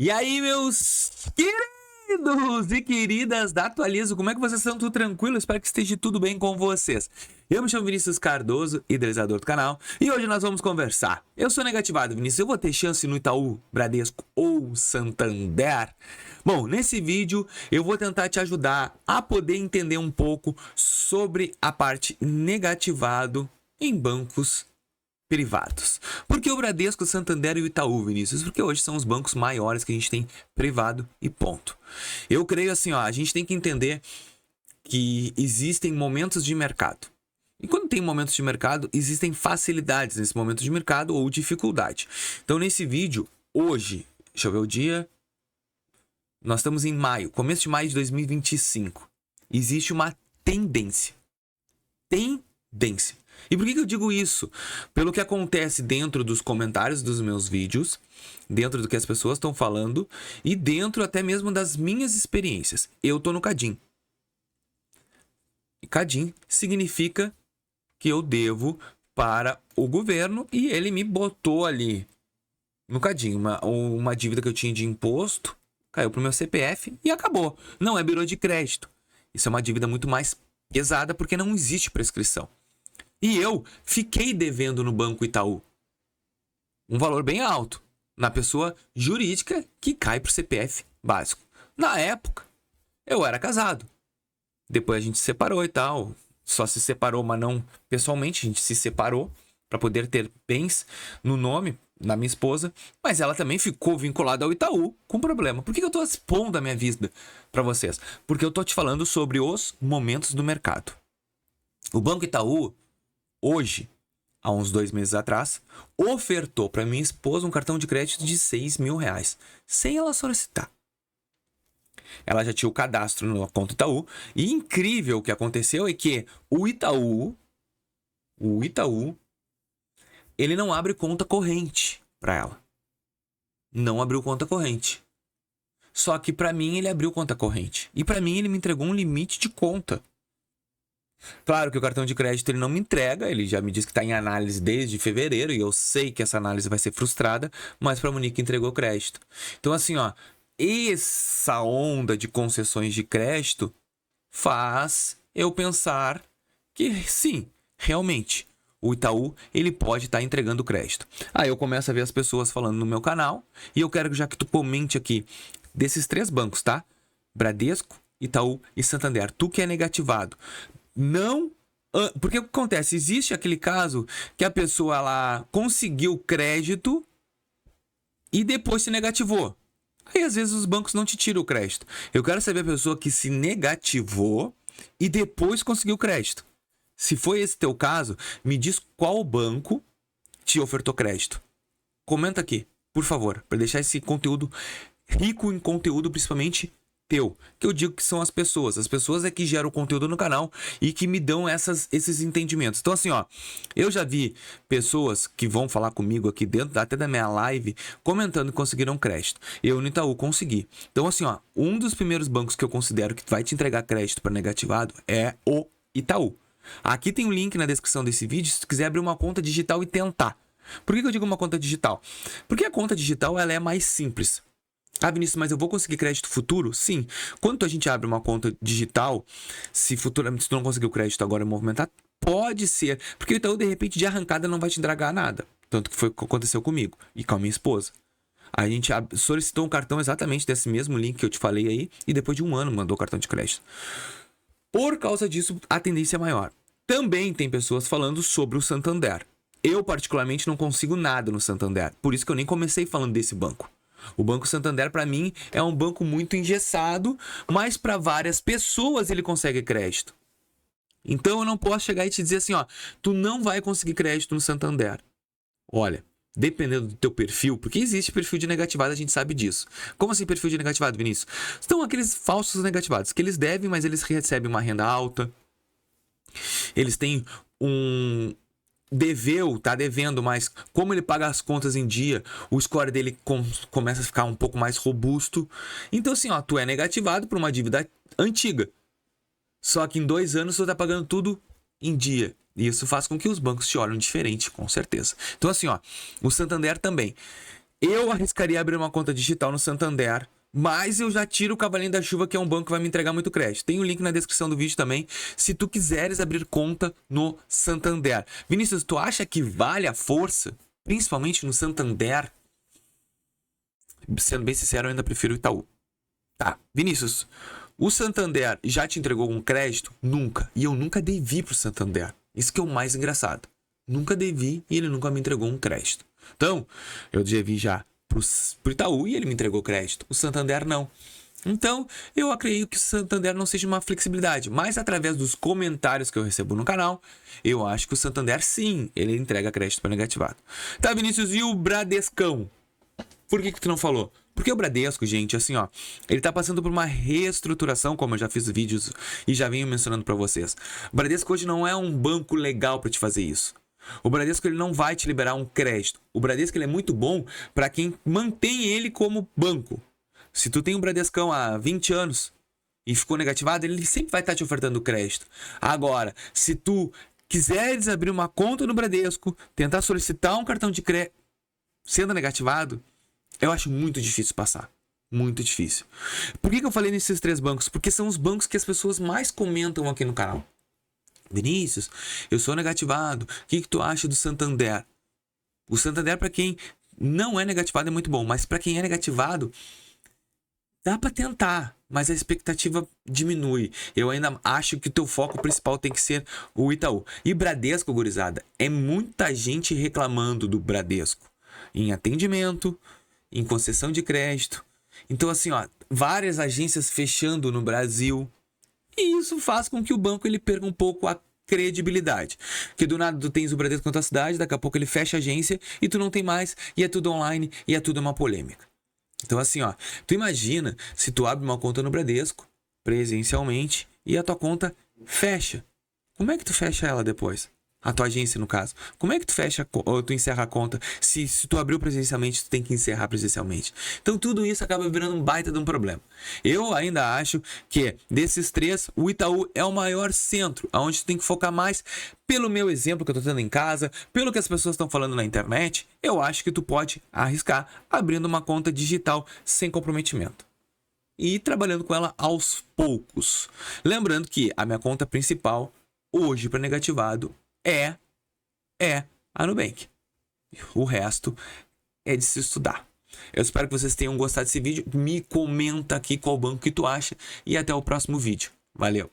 E aí, meus queridos e queridas da Atualizo, como é que vocês estão? Tudo tranquilo? Espero que esteja tudo bem com vocês. Eu me chamo Vinícius Cardoso, idealizador do canal, e hoje nós vamos conversar. Eu sou negativado, Vinícius, eu vou ter chance no Itaú, Bradesco ou Santander? Bom, nesse vídeo eu vou tentar te ajudar a poder entender um pouco sobre a parte negativado em bancos privados. Por que o Bradesco, o Santander e o Itaú, Vinícius? Porque hoje são os bancos maiores que a gente tem privado e ponto. Eu creio assim, ó, a gente tem que entender que existem momentos de mercado. E quando tem momentos de mercado, existem facilidades nesse momento de mercado ou dificuldade. Então, nesse vídeo, hoje, deixa eu ver o dia, nós estamos em maio, começo de maio de 2025. Existe uma tendência. E por que eu digo isso? Pelo que acontece dentro dos comentários dos meus vídeos, dentro do que as pessoas estão falando e dentro até mesmo das minhas experiências. Eu tô no Cadim. E Cadim significa que eu devo para o governo e ele me botou ali no Cadim. Uma dívida que eu tinha de imposto caiu pro meu CPF e acabou. Não é birô de crédito. Isso é uma dívida muito mais pesada porque não existe prescrição. E eu fiquei devendo no Banco Itaú um valor bem alto na pessoa jurídica que cai para o CPF básico. Na época, eu era casado. Depois a gente se separou e tal. Só se separou, mas não pessoalmente. A gente se separou para poder ter bens no nome da minha esposa. Mas ela também ficou vinculada ao Itaú com problema. Por que eu estou expondo a minha vida para vocês? Porque eu estou te falando sobre os momentos do mercado. O Banco Itaú, hoje, há uns 2 meses atrás, ofertou para minha esposa um cartão de crédito de R$6.000, sem ela solicitar. Ela já tinha o cadastro na conta Itaú, e incrível o que aconteceu é que o Itaú, ele não abre conta corrente para ela. Não abriu conta corrente. Só que para mim ele abriu conta corrente. E para mim ele me entregou um limite de conta. Claro que o cartão de crédito ele não me entrega, ele já me disse que está em análise desde fevereiro e eu sei que essa análise vai ser frustrada, mas para a Monique entregou crédito. Então assim, ó, essa onda de concessões de crédito faz eu pensar que sim, realmente, o Itaú ele pode estar entregando crédito. Aí eu começo a ver as pessoas falando no meu canal e eu quero já que tu comente aqui desses 3 bancos, tá? Bradesco, Itaú e Santander. Tu que é negativado. Não, porque o que acontece? Existe aquele caso que a pessoa ela conseguiu crédito e depois se negativou. Aí às vezes os bancos não te tiram o crédito. Eu quero saber a pessoa que se negativou e depois conseguiu crédito. Se foi esse teu caso, me diz qual banco te ofertou crédito. Comenta aqui, por favor, para deixar esse conteúdo rico em conteúdo, principalmente teu, que eu digo que são as pessoas é que geram o conteúdo no canal e que me dão esses entendimentos. Então assim, ó, eu já vi pessoas que vão falar comigo aqui dentro até da minha live comentando que conseguiram crédito. Eu no Itaú consegui. Então assim, ó, um dos primeiros bancos que eu considero que vai te entregar crédito para negativado é o Itaú. Aqui tem um link na descrição desse vídeo se tu quiser abrir uma conta digital e tentar. Por que eu digo uma conta digital? Porque a conta digital ela é mais simples. Ah, Vinícius, mas eu vou conseguir crédito futuro? Sim. Quando a gente abre uma conta digital, se futuramente tu não conseguiu crédito agora movimentar, pode ser. Porque o Itaú, de repente, de arrancada não vai te entregar nada. Tanto que foi o que aconteceu comigo e com a minha esposa. A gente solicitou um cartão exatamente desse mesmo link que eu te falei aí e depois de 1 ano mandou o cartão de crédito. Por causa disso, a tendência é maior. Também tem pessoas falando sobre o Santander. Eu, particularmente, não consigo nada no Santander. Por isso que eu nem comecei falando desse banco. O Banco Santander, para mim, é um banco muito engessado, mas para várias pessoas ele consegue crédito. Então eu não posso chegar e te dizer assim, ó, tu não vai conseguir crédito no Santander. Olha, dependendo do teu perfil, porque existe perfil de negativado, a gente sabe disso. Como assim perfil de negativado, Vinícius? São aqueles falsos negativados, que eles devem, mas eles recebem uma renda alta. Eles têm tá devendo, mas como ele paga as contas em dia, o score dele começa a ficar um pouco mais robusto. Então assim, ó, tu é negativado por uma dívida antiga. Só que em 2 anos tu tá pagando tudo em dia. E isso faz com que os bancos te olhem diferente, com certeza. Então assim, ó, o Santander também. Eu arriscaria abrir uma conta digital no Santander, mas eu já tiro o cavalinho da chuva, que é um banco que vai me entregar muito crédito. Tem o link na descrição do vídeo também, se tu quiseres abrir conta no Santander. Vinícius, tu acha que vale a força, principalmente no Santander? Sendo bem sincero, eu ainda prefiro o Itaú. Tá, Vinícius, o Santander já te entregou um crédito? Nunca. E eu nunca devi pro Santander. Isso que é o mais engraçado. Nunca devi e ele nunca me entregou um crédito. Então, eu devi já pro Itaú e ele me entregou crédito. O Santander não. Então, eu acredito que o Santander não seja uma flexibilidade. Mas através dos comentários que eu recebo no canal, eu acho que o Santander sim, ele entrega crédito para negativado. Tá, Vinícius, e o Bradescão? Por que tu não falou? Porque o Bradesco, gente, assim, ó, ele tá passando por uma reestruturação, como eu já fiz vídeos e já venho mencionando pra vocês. O Bradesco hoje não é um banco legal pra te fazer isso. O Bradesco, ele não vai te liberar um crédito. O Bradesco, ele é muito bom pra quem mantém ele como banco. Se tu tem um Bradescão há 20 anos e ficou negativado, ele sempre vai estar te ofertando crédito. Agora, se tu quiseres abrir uma conta no Bradesco, tentar solicitar um cartão de crédito sendo negativado, eu acho muito difícil passar. Muito difícil. Por que eu falei nesses 3 bancos? Porque são os bancos que as pessoas mais comentam aqui no canal. Vinícius, eu sou negativado. O que tu acha do Santander? O Santander, para quem não é negativado, é muito bom. Mas para quem é negativado, dá para tentar. Mas a expectativa diminui. Eu ainda acho que o teu foco principal tem que ser o Itaú. E Bradesco, gurizada, é muita gente reclamando do Bradesco. Em atendimento, em concessão de crédito. Então, assim, ó, várias agências fechando no Brasil. E isso faz com que o banco ele perca um pouco a credibilidade. Porque do nada tu tens o Bradesco na tua cidade, daqui a pouco ele fecha a agência e tu não tem mais, e é tudo online, e é tudo uma polêmica. Então, assim, ó, tu imagina se tu abre uma conta no Bradesco, presencialmente, e a tua conta fecha. Como é que tu fecha ela depois? A tua agência, no caso. Como é que tu fecha ou tu encerra a conta? Se tu abriu presencialmente, tu tem que encerrar presencialmente. Então tudo isso acaba virando um baita de um problema. Eu ainda acho que desses 3, o Itaú é o maior centro, onde tu tem que focar mais. Pelo meu exemplo que eu tô tendo em casa, pelo que as pessoas estão falando na internet, eu acho que tu pode arriscar abrindo uma conta digital sem comprometimento. E trabalhando com ela aos poucos. Lembrando que a minha conta principal, hoje para negativado, é a Nubank. O resto é de se estudar. Eu espero que vocês tenham gostado desse vídeo. Me comenta aqui qual banco que tu acha. E até o próximo vídeo. Valeu!